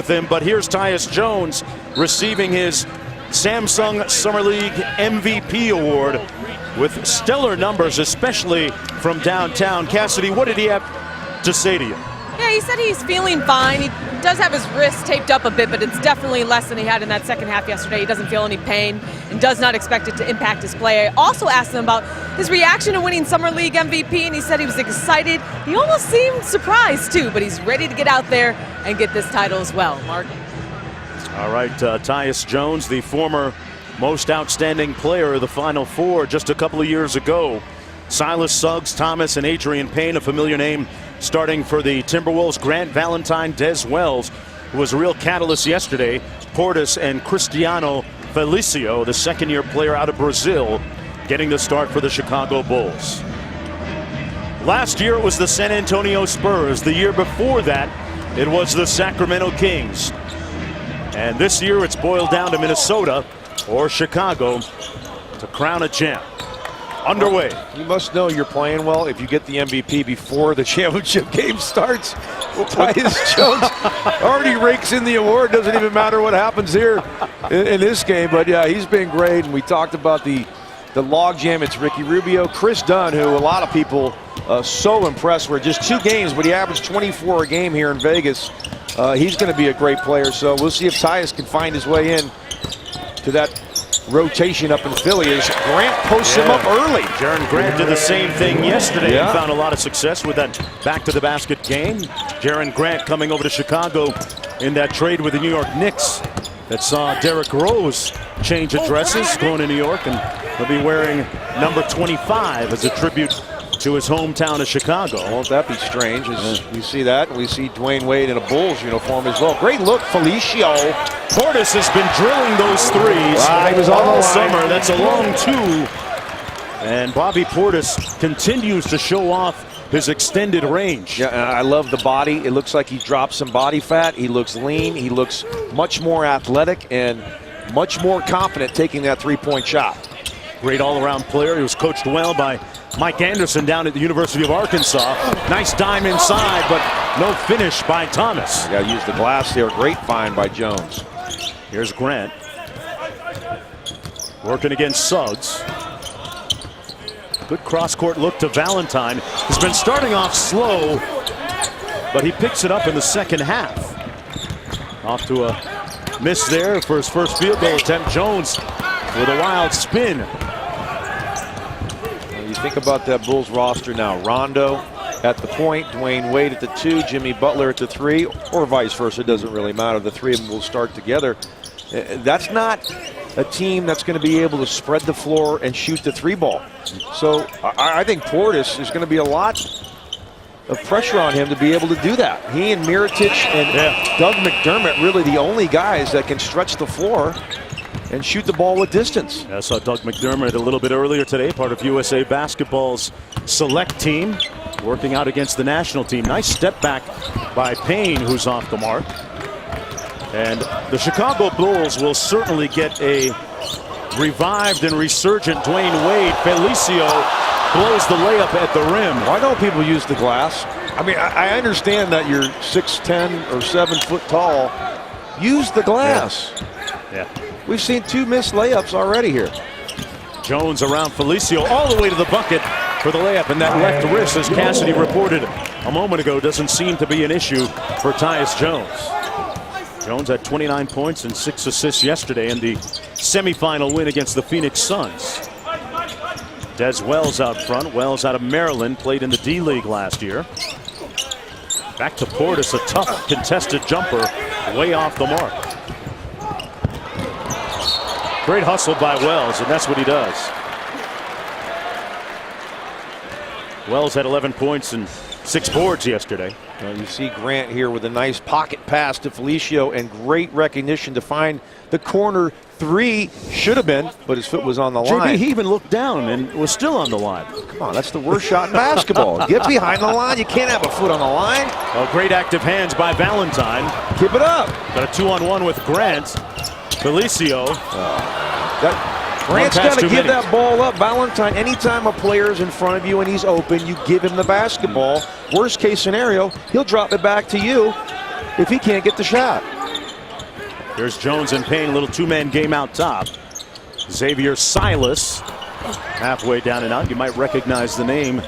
with him, but here's Tyus Jones receiving his Samsung Summer League MVP award with stellar numbers, especially from downtown. Cassidy, what did he have to say to you? Yeah, he said he's feeling fine. He does have his wrist taped up a bit, but it's definitely less than he had in that second half yesterday. He doesn't feel any pain and does not expect it to impact his play. I also asked him about his reaction to winning Summer League MVP, and he said he was excited. He almost seemed surprised, too, but he's ready to get out there and get this title as well. Mark? All right, Tyus Jones, the former most outstanding player of the Final Four just a couple of years ago. Silas Suggs, Thomas, and Adrian Payne, a familiar name starting for the Timberwolves. Grant Valentine, Des Wells, who was a real catalyst yesterday. Portis and Cristiano Felicio, the second-year player out of Brazil, getting the start for the Chicago Bulls. Last year it was the San Antonio Spurs. The year before that it was the Sacramento Kings. And this year it's boiled down to Minnesota or Chicago to crown a champ. Underway. You must know you're playing well if you get the MVP before the championship game starts. Tyus Jones already rakes in the award. Doesn't even matter what happens here in this game. But yeah, he's been great. And we talked about the logjam. It's Ricky Rubio, Chris Dunn, who a lot of people so impressed with. Just 2 games, but he averaged 24 a game here in Vegas. He's going to be a great player. So we'll see if Tyus can find his way in to that rotation up in Philly as Grant posts him up early. Jaren Grant did the same thing yesterday and found a lot of success with that back to the basket game. Jaren Grant coming over to Chicago in that trade with the New York Knicks that saw Derrick Rose change addresses, going to New York, and he'll be wearing number 25 as a tribute to his hometown of Chicago. Won't that be strange as we see that, and we see Dwayne Wade in a Bulls uniform as well. Great look, Felicio. Portis has been drilling those threes He was on all the line. summer. That's a long 2. And Bobby Portis continues to show off his extended range. Yeah, and I love the body. It looks like he dropped some body fat. He looks lean. He looks much more athletic and much more confident taking that three-point shot. Great all-around player. He was coached well by Mike Anderson down at the University of Arkansas. Nice dime inside, but no finish by Thomas. Got to use the glass there. Great find by Jones. Here's Grant. Working against Suggs. Good cross-court look to Valentine. He's been starting off slow, but he picks it up in the second half. Off to a miss there for his first field goal attempt. Jones with a wild spin. You think about that Bulls roster now. Rondo at the point, Dwayne Wade at the 2, Jimmy Butler at the 3, or vice versa. It doesn't really matter. The 3 of them will start together. That's not a team that's going to be able to spread the floor and shoot the 3-ball. So I think Portis is going to be a lot of pressure on him to be able to do that. He and Mirotic and Doug McDermott really the only guys that can stretch the floor and shoot the ball with distance. I saw Doug McDermott a little bit earlier today, part of USA Basketball's select team, working out against the national team. Nice step back by Payne, who's off the mark. And the Chicago Bulls will certainly get a revived and resurgent Dwayne Wade. Felicio blows the layup at the rim. Why don't people use the glass? I mean, I understand that you're 6'10" or 7 foot tall. Use the glass. Yeah. We've seen 2 missed layups already here. Jones around Felicio all the way to the bucket for the layup, and that left wrist, as Cassidy reported a moment ago, doesn't seem to be an issue for Tyus Jones. Jones had 29 points and 6 assists yesterday in the semifinal win against the Phoenix Suns. Des Wells out front. Wells out of Maryland, played in the D-League last year. Back to Portis, a tough contested jumper, way off the mark. Great hustle by Wells, and that's what he does. Wells had 11 points and 6 boards yesterday. You see Grant here with a nice pocket pass to Felicio and great recognition to find the corner 3. Should have been, but his foot was on the line. JB, he even looked down and was still on the line. Come on, that's the worst shot in basketball. Get behind the line. You can't have a foot on the line. Oh, great active hands by Valentine. Keep it up. Got a 2-on-1 with Grant. Felicio. Grant's got to give that ball up. Valentine, anytime a player's in front of you and he's open, you give him the basketball. Worst case scenario, he'll drop it back to you if he can't get the shot. There's Jones and Payne, a little two-man game out top. Xavier Silas halfway down and out. You might recognize the name.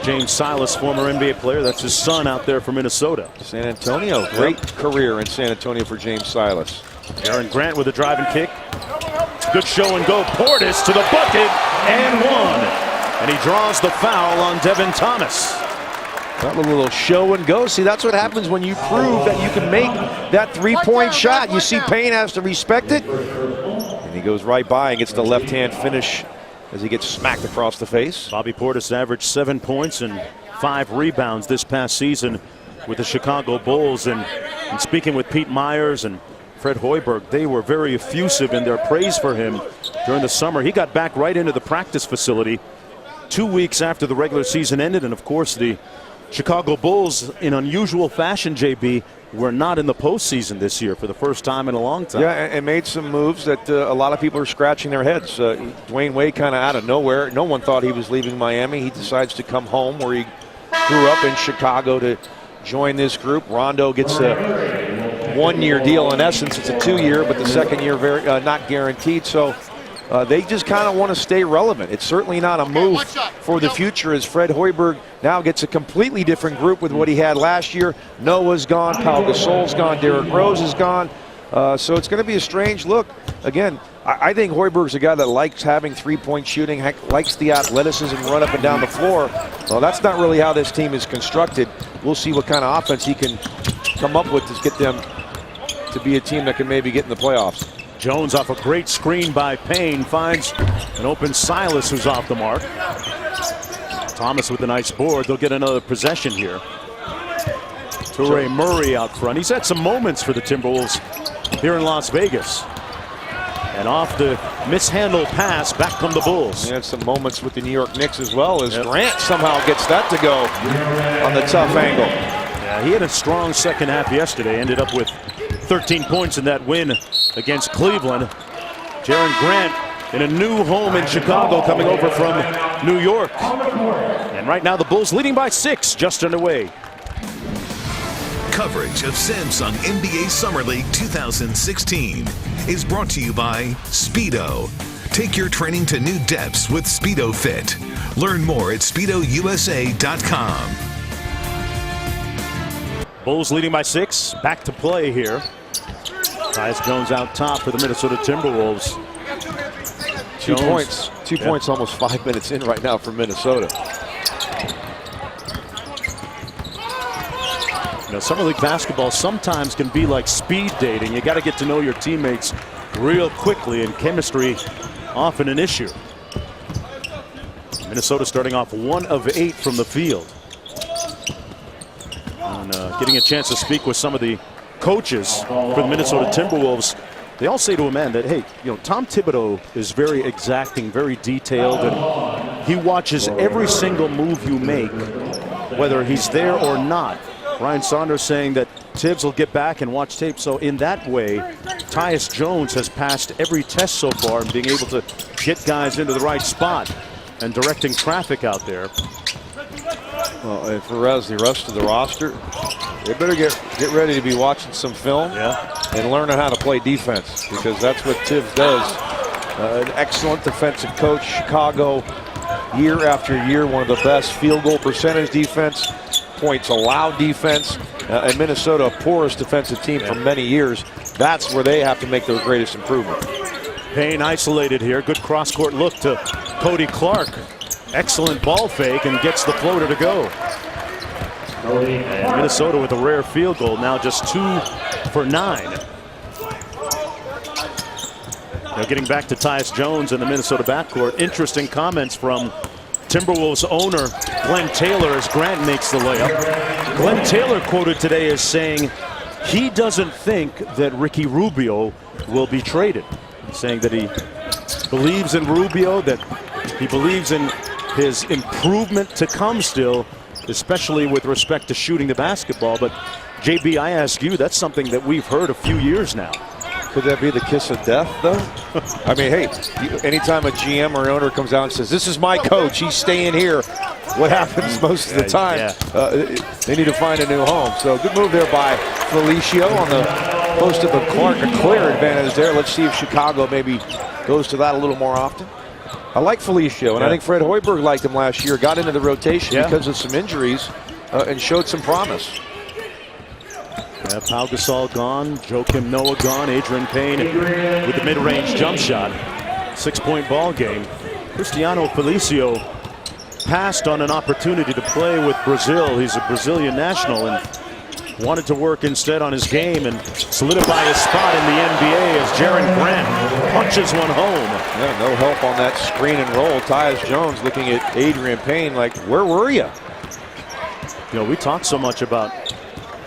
James Silas, former NBA player. That's his son out there from Minnesota. San Antonio, great career in San Antonio for James Silas. Aaron Grant with a driving kick. Good show and go. Portis to the bucket and one. And he draws the foul on Devin Thomas. That little show and go. See, that's what happens when you prove that you can make that three-point shot. You see Payne has to respect it. And he goes right by and gets the left-hand finish as he gets smacked across the face. Bobby Portis averaged 7 points and 5 rebounds this past season with the Chicago Bulls. And speaking with Pete Myers and Fred Hoiberg, they were very effusive in their praise for him during the summer. He got back right into the practice facility 2 weeks after the regular season ended. And of course, the Chicago Bulls, in unusual fashion, JB, were not in the postseason this year for the first time in a long time. Yeah, and made some moves that a lot of people are scratching their heads. Dwayne Wade kind of out of nowhere. No one thought he was leaving Miami. He decides to come home where he grew up in Chicago to join this group. Rondo gets a one-year deal. In essence, it's a 2-year, but the second year not guaranteed. So they just kind of want to stay relevant. It's certainly not a move for the future as Fred Hoiberg now gets a completely different group with what he had last year. Noah's gone, Pau Gasol's gone, Derrick Rose is gone. So it's going to be a strange look. Again, I think Hoiberg's a guy that likes having three-point shooting, likes the athleticism, run up and down the floor. Well, that's not really how this team is constructed. We'll see what kind of offense he can come up with to get them to be a team that can maybe get in the playoffs. Jones off a great screen by Payne finds an open Silas who's off the mark. Thomas with a nice board. They'll get another possession here. Toure Murray out front. He's had some moments for the Timberwolves here in Las Vegas. And off the mishandled pass, back come the Bulls. He had some moments with the New York Knicks as well as Grant somehow gets that to go on the tough angle. Yeah, he had a strong second half yesterday. Ended up with 13 points in that win against Cleveland. Jaren Grant in a new home in Chicago, coming over from New York. And right now the Bulls leading by 6, just underway. Coverage of Samsung NBA Summer League 2016 is brought to you by Speedo. Take your training to new depths with Speedo Fit. Learn more at SpeedoUSA.com. Bulls leading by 6, back to play here. Tyus Jones out top for the Minnesota Timberwolves. 2 points. 2 points almost 5 minutes in right now for Minnesota. You know, Summer League basketball sometimes can be like speed dating. You got to get to know your teammates real quickly, and chemistry often an issue. Minnesota starting off 1 of 8 from the field. And getting a chance to speak with some of the coaches for the Minnesota Timberwolves, they all say to a man that, hey, you know, Tom Thibodeau is very exacting, very detailed, and he watches every single move you make, whether he's there or not. Ryan Saunders saying that Tibbs will get back and watch tape. So in that way, Tyus Jones has passed every test so far in being able to get guys into the right spot and directing traffic out there. Well, and for the rest of the roster, they better get ready to be watching some film and learning how to play defense, because that's what Tibbs does. An excellent defensive coach. Chicago, year after year, one of the best field goal percentage defense, points allowed defense, and Minnesota, a porous defensive team for many years. That's where they have to make their greatest improvement. Payne isolated here. Good cross-court look to Cody Clark. Excellent ball fake, and gets the floater to go. And Minnesota with a rare field goal, now just 2 for 9. Now getting back to Tyus Jones and the Minnesota backcourt. Interesting comments from Timberwolves owner Glenn Taylor as Grant makes the layup. Glenn Taylor quoted today as saying he doesn't think that Ricky Rubio will be traded. Saying that he believes in Rubio, that he believes in his improvement to come still, especially with respect to shooting the basketball. But JB, I ask you, that's something that we've heard a few years now. Could that be the kiss of death, though? I mean, hey, anytime a GM or an owner comes out and says, this is my coach, he's staying here, what happens most of the time? They need to find a new home. So good move there by Felicio on the Most of a clear advantage there. Let's see if Chicago maybe goes to that a little more often. I like Felicio, and I think Fred Hoiberg liked him last year. Got into the rotation because of some injuries and showed some promise. Yeah, Pau Gasol gone, Joakim Noah gone, Adrian Payne with the mid-range jump shot. 6-point ball game. Cristiano Felicio passed on an opportunity to play with Brazil. He's a Brazilian national and wanted to work instead on his game and solidify his spot in the NBA as Jaren Grant punches one home. Yeah, no help on that screen and roll. Tyus Jones looking at Adrian Payne like, where were you? You know, we talked so much about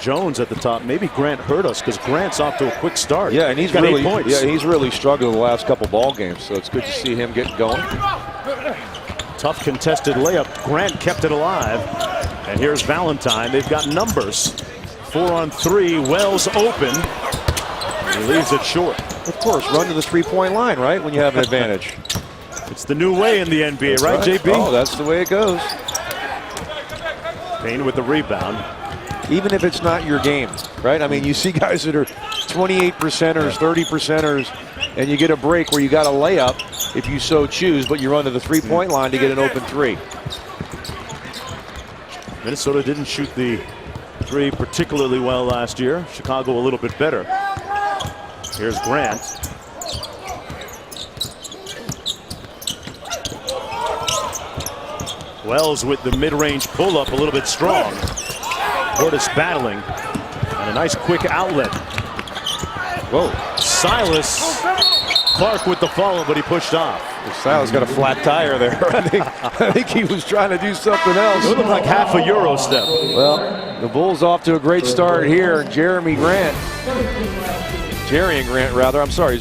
Jones at the top. Maybe Grant hurt us because Grant's off to a quick start. Yeah, and he's got really, 8 points. yeah, he's really struggled the last couple ball games, so it's good to see him get going. Tough contested layup. Grant kept it alive. And here's Valentine. They've got numbers. 4-on-3. Wells open. He leaves it short. Of course, run to the three-point line, right, when you have an advantage. It's the new way in the NBA, right, JB? Oh, that's the way it goes. Payne with the rebound. Even if it's not your game, right? I mean, you see guys that are 28%ers, 30%ers, and you get a break where you got a layup if you so choose, but you run to the three-point line to get an open three. Minnesota didn't shoot the three particularly well last year. Chicago a little bit better. Here's Grant. Wells with the mid-range pull-up, a little bit strong. Portis battling, and a nice quick outlet. Whoa. Silas Clark with the follow, but he pushed off. Silas got a flat tire there. I think he was trying to do something else. It looked like half a Euro step. Well, the Bulls off to a great start here. Jeremy Grant, I'm sorry,